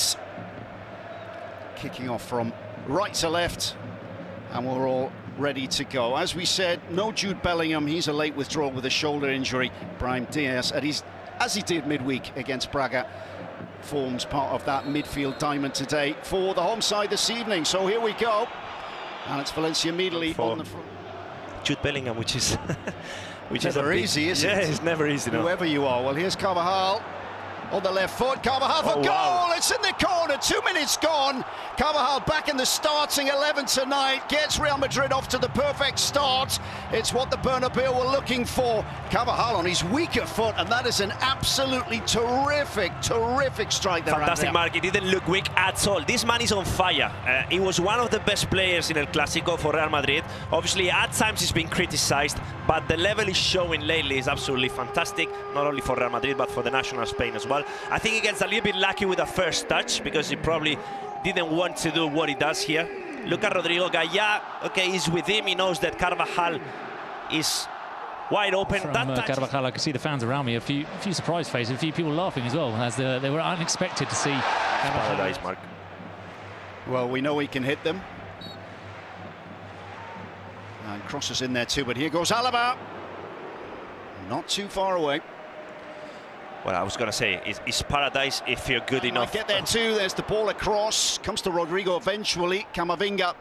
it. Kicking off from right to left, and we're all ready to go. As we said, no Jude Bellingham. He's a late withdrawal with a shoulder injury. Brahim Diaz, as he did midweek against Braga, forms part of that midfield diamond today for the home side this evening. So here we go, and it's Valencia immediately on the front. Jude Bellingham, which is never easy, is it? Yeah, it's never easy. No. Whoever you are. Well, here's Carvajal on the left foot. Carvajal for goal. Wow. It's in the corner. 2 minutes gone. Carvajal back in the starting 11 tonight. Gets Real Madrid off to the perfect start. It's what the Bernabeu were looking for. Carvajal on his weaker foot, and that is an absolutely terrific strike there. Fantastic, Mark. He didn't look weak at all. This man is on fire. He was one of the best players in El Clásico for Real Madrid. Obviously, at times he's been criticized, but the level he's showing lately is absolutely fantastic, not only for Real Madrid, but for the national Spain as well. I think he gets a little bit lucky with the first touch, because he probably didn't want to do what he does here. Look at Rodrigo Gaya. Okay, he's with him. He knows that Carvajal is wide open. From Carvajal, I could see the fans around me, a few surprised faces, a few people laughing as well, as they were unexpected to see. Paradise, Mark. Well, we know he can hit them. And crosses in there too, but here goes Alaba. Not too far away. Well, I was going to say, it's paradise if you're good enough. Get there too. There's the ball across. Comes to Rodrigo eventually. Camavinga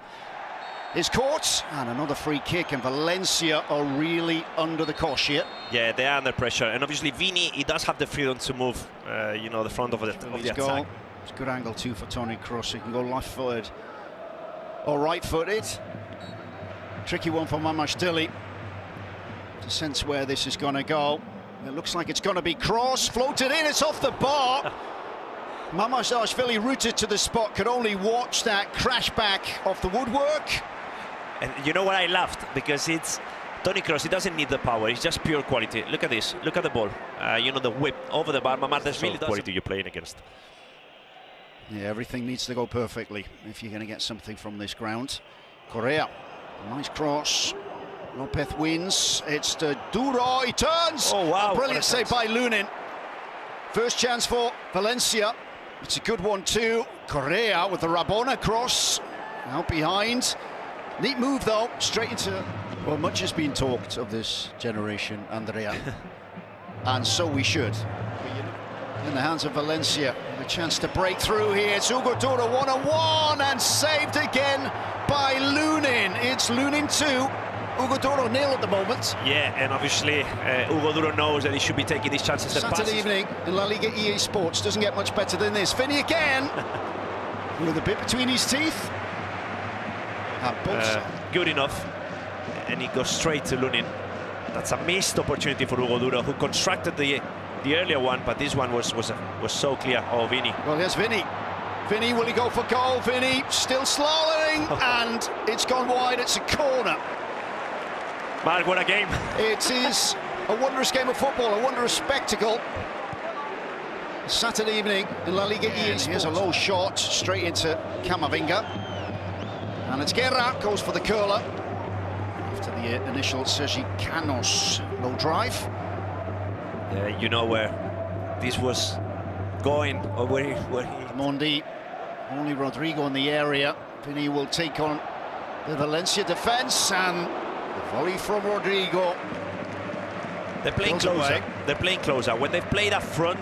is caught. And another free kick. And Valencia are really under the cosh here. Yeah, they are under pressure. And obviously, Vini, he does have the freedom to move, you know, the front of the attack. It's a good angle too for Toni Kroos. He can go left-footed or right-footed. Tricky one for Mamashvili to sense where this is going to go. It looks like it's going to be Kroos, floated in, it's off the bar. Mamashvili rooted to the spot, could only watch that crash back off the woodwork. And you know what I laughed? Because it's Toni Kroos, he doesn't need the power, it's just pure quality. Look at this, look at the ball. You know, the whip over the bar. Mamashvili, quality you're playing against. Yeah, everything needs to go perfectly if you're going to get something from this ground. Correa, nice cross. Lopez wins, it's to Duro, he turns! Oh wow, brilliant save by Lunin. First chance for Valencia, it's a good one too. Correa with the Rabona cross, out behind. Neat move though, straight into... Well, much has been talked of this generation, Andrea. And so we should. In the hands of Valencia, the chance to break through here. It's Hugo Duro one-on-one and saved again by Lunin. It's Lunin 2. Hugo Duro nil at the moment. Yeah, and obviously Hugo Duro knows that he should be taking these chances. Saturday evening in La Liga EA Sports doesn't get much better than this. Vinny again, with a bit between his teeth. Good enough, and he goes straight to Lunin. That's a missed opportunity for Hugo Duro, who constructed the earlier one, but this one was so clear. Oh, Vini. Well, here's Vinny. Vinny, will he go for goal? Vinny still slaloming, and it's gone wide. It's a corner. Mark, what a game. It is a wondrous game of football, a wondrous spectacle. Saturday evening in La Liga EA Sports. Here's a low shot straight into Camavinga. And it's Guerra, goes for the curler. After the initial Sergi Canos low drive. You know where this was going, or where he... Mondi, only Rodrigo in the area. Vinny will take on the Valencia defence, and the volley from Rodrigo. They're playing closer. They're playing closer. When they've played up front,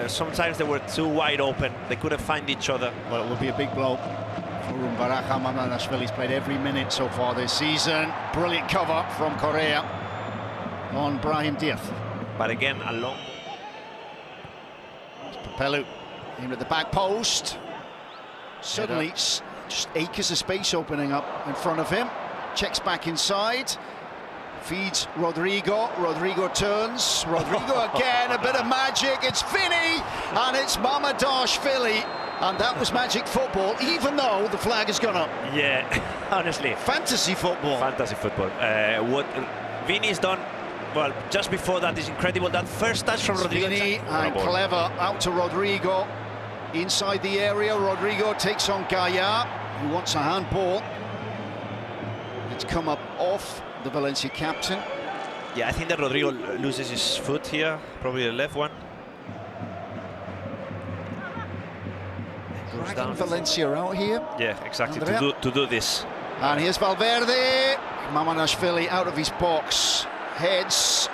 sometimes they were too wide open. They couldn't find each other. Well, it will be a big blow for Baraja. Mamashvili's played every minute so far this season. Brilliant cover from Correa on Brahim Diaz. But again, a long... Papelu aimed at the back post. Suddenly, just acres of space opening up in front of him. Checks back inside. Feeds Rodrigo. Rodrigo turns. Rodrigo again, a bit of magic. It's Vinny, and it's Mamashvili. And that was magic football, even though the flag has gone up. Yeah, honestly. Fantasy football. Fantasy football. What Vinny's done, well, just before that is incredible. That first touch from Rodrigo. Vinny and clever out to Rodrigo. Inside the area, Rodrigo takes on Gaya, who wants a handball. It's come up off the Valencia captain. Yeah, I think that Rodrigo loses his foot here, probably the left one. dragging Valencia out here. Yeah, exactly, to do this. And here's Valverde. Mamardashvili out of his box. Heads.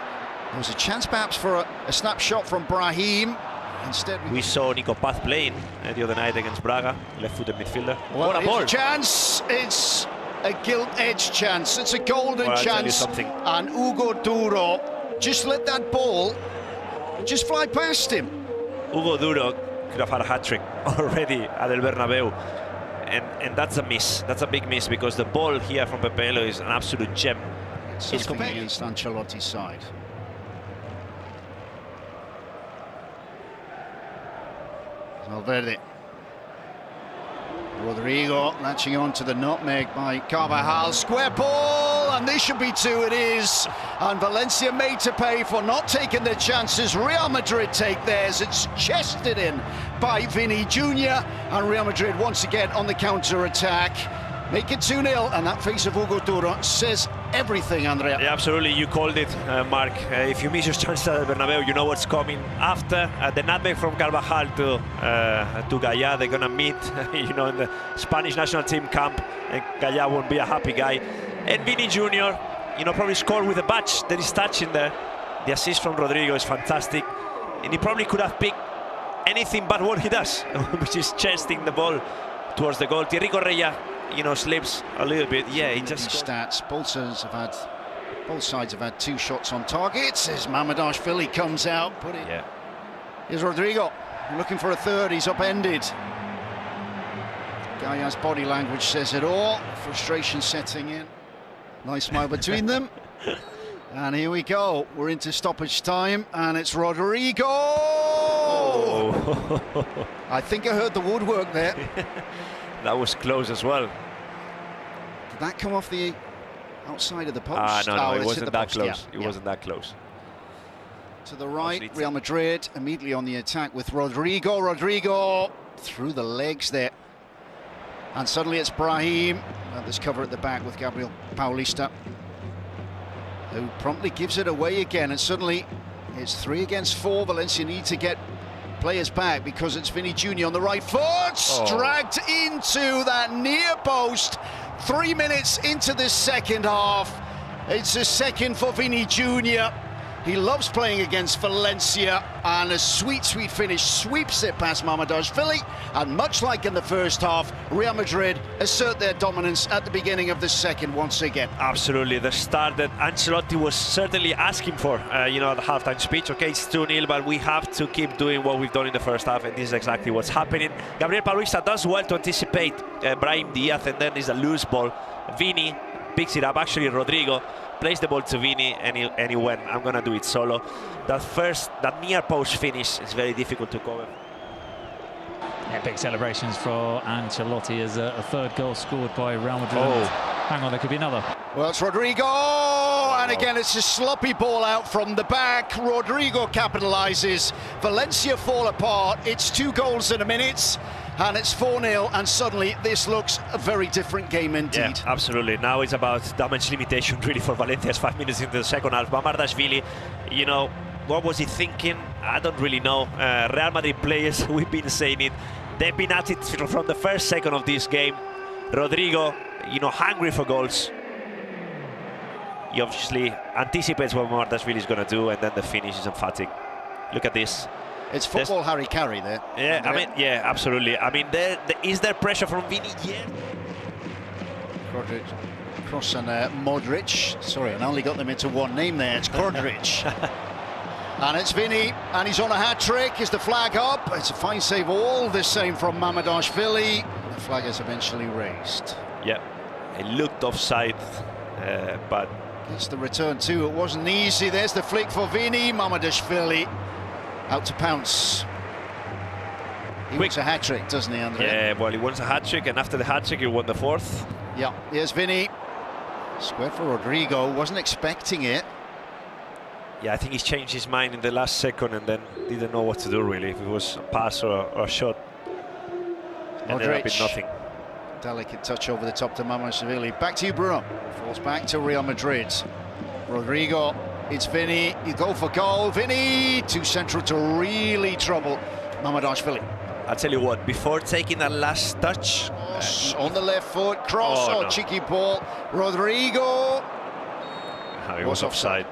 There was a chance perhaps for a snapshot from Brahim. Instead, we saw Nico Paz playing the other night against Braga, left-footed midfielder. What a ball! Chance! It's a gilt-edged chance. It's a golden chance. And Hugo Duro just let that ball just fly past him. Hugo Duro could have had a hat-trick already at El Bernabeu. And that's a miss. That's a big miss, because the ball here from Pepelo is an absolute gem. It's against Ancelotti's side. Valverde. Rodrigo latching on to the nutmeg by Carvajal. Square ball, and this should be two. It is. And Valencia made to pay for not taking their chances. Real Madrid take theirs. It's chested in by Vini Jr. And Real Madrid once again on the counter-attack. Make it 2-0, and that face of Hugo Duro says everything, Andrea. Yeah, absolutely. You called it, Mark. If you miss your chance at Bernabeu, you know what's coming after. The nutmeg from Carvajal to Gaya. They're gonna meet, in the Spanish national team camp, and Gaya won't be a happy guy. And Vini Jr., probably scored with a badge that is touching there. The assist from Rodrigo is fantastic, and he probably could have picked anything but what he does, which is chesting the ball towards the goal. Thierry Correia, slips a little bit. Yeah, he just stats. Both sides have had 2 shots on target. As Mamardashvili comes out, Yeah. Here's Rodrigo looking for a third. He's upended. Gaya's body language says it all. Frustration setting in. Nice smile between them. And here we go. We're into stoppage time, and it's Rodrigo. Oh. I think I heard the woodwork there. That was close as well. Did that come off the outside of the post? No, it wasn't that close. Yeah. It wasn't that close. To the right, Real Madrid immediately on the attack with Rodrigo. Rodrigo through the legs there. And suddenly it's Brahim. There's cover at the back with Gabriel Paulista, who promptly gives it away again. And suddenly it's 3 against 4. Valencia need to get players back, because it's Vini Jr. on the right foot, dragged into that near post. 3 minutes into this second half. It's a second for Vini Jr. He loves playing against Valencia, and a sweet finish sweeps it past Mamardashvili. And much like in the first half, Real Madrid assert their dominance at the beginning of the second once again. Absolutely, the start that Ancelotti was certainly asking for, at the halftime speech. Okay, it's 2-0, but we have to keep doing what we've done in the first half, and this is exactly what's happening. Gabriel Paulista does well to anticipate Brahim Diaz, and then it's a loose ball. Vini picks it up. Actually, Rodrigo plays the ball to Vini, and he went, I'm gonna do it solo. That near post finish is very difficult to cover. Yeah, big celebrations for Ancelotti as a third goal scored by Real Madrid. Hang on, there could be another. Well, it's Rodrigo, and again it's a sloppy ball out from the back. Rodrigo capitalises. Valencia fall apart. It's 2 goals in a minute, and it's 4-0, and suddenly this looks a very different game indeed. Yeah, absolutely. Now it's about damage limitation really for Valencia. It's 5 minutes into the second half. Mamardashvili, what was he thinking? I don't really know. Real Madrid players, we've been saying it, they've been at it from the first second of this game. Rodrigo, hungry for goals. He obviously anticipates what Mamardashvili is going to do, and then the finish is emphatic. Look at this. It's football Harry Carey there. Yeah, yeah, absolutely. Is there pressure from Vini? Yeah. Cross and Modric. Sorry, I only got them into one name there. It's Kodric. And it's Vini, and he's on a hat-trick. Is the flag up? It's a fine save, all the same from Mamardashvili. The flag is eventually raised. Yeah, it looked offside, but... It's the return too. It wasn't easy. There's the flick for Vini. Mamardashvili out to pounce. He wants a hat-trick, doesn't he, Andre? Yeah, well, he wants a hat-trick, and after the hat-trick, he won the 4th. Yeah, here's Vini. Square for Rodrigo. Wasn't expecting it. Yeah, I think he's changed his mind in the last second and then didn't know what to do, really, if it was a pass or a shot. Ended up in nothing. Delicate touch over the top to Mamardashvili. Back to you, Bruno. Falls back to Real Madrid. Rodrigo, it's Vini. You go for goal. Vini, too central to really trouble Mamardashvili. I'll tell you what, before taking that last touch... on the left foot, cross, no. cheeky ball. Rodrigo He was offside.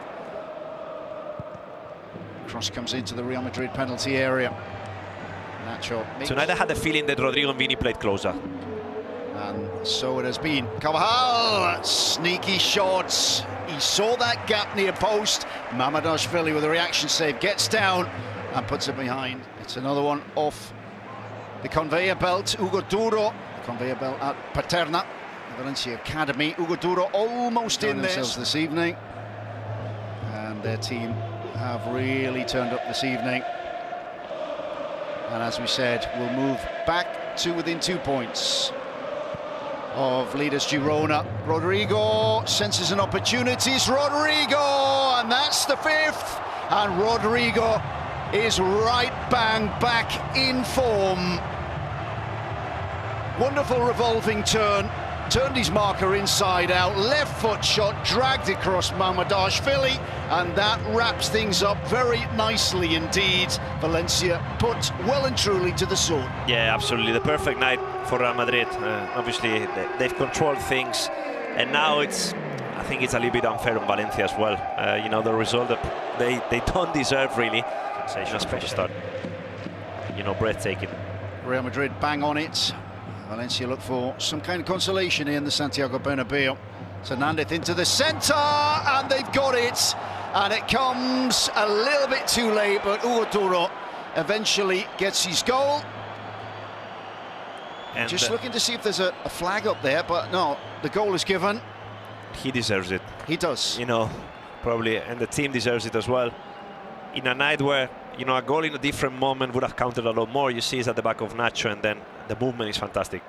Cross comes into the Real Madrid penalty area. Nacho. Tonight I had the feeling that Rodrigo and Vini played closer. And so it has been. Carvajal, sneaky shots. He saw that gap near post. Mamardashvili with a reaction save, gets down and puts it behind. It's another one off the conveyor belt. Hugo Duro, conveyor belt at Paterna, Valencia Academy. Hugo Duro almost in there this evening. And their team have really turned up this evening. And as we said, we'll move back to within 2 points of leaders Girona. Rodrigo senses an opportunity. Rodrigo, and that's the 5th. And Rodrigo is right bang back in form. Wonderful revolving turn. Turned his marker inside out, left foot shot, dragged across Mamardashvili, and that wraps things up very nicely indeed. Valencia put well and truly to the sword. Yeah, absolutely. The perfect night for Real Madrid. Obviously, they've controlled things, and now I think it's a little bit unfair on Valencia as well. You know, the result that they don't deserve really. Sensational special start. You know, breathtaking. Real Madrid bang on it. Valencia look for some kind of consolation here in the Santiago Bernabeu. Hernandez into the centre, and they've got it. And it comes a little bit too late, but Hugo Duro eventually gets his goal. And just looking to see if there's a flag up there, but no, the goal is given. He deserves it. He does. You know, probably, and the team deserves it as well. In a night where, you know, a goal in a different moment would have counted a lot more. You see it's at the back of Nacho, and then the movement is fantastic.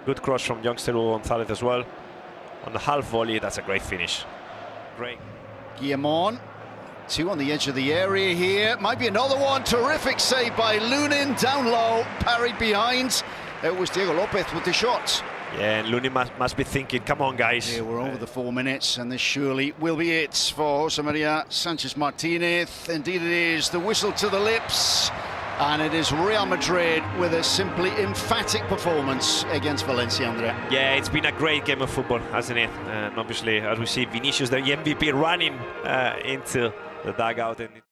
Good cross from youngster Hugo Gonzalez as well. On the half volley, that's a great finish. Great. Guillamon, 2 on the edge of the area here. Might be another one. Terrific save by Lunin, down low, parried behind. It was Diego Lopez with the shot. Yeah, and Lunin must be thinking, come on, guys. Yeah, we're over the 4 minutes, and this surely will be it for Jose Maria Sanchez Martinez. Indeed it is. The whistle to the lips, and it is Real Madrid with a simply emphatic performance against Valencia, Andrea. Yeah, it's been a great game of football, hasn't it? And obviously, as we see, Vinicius, the MVP, running into the dugout. And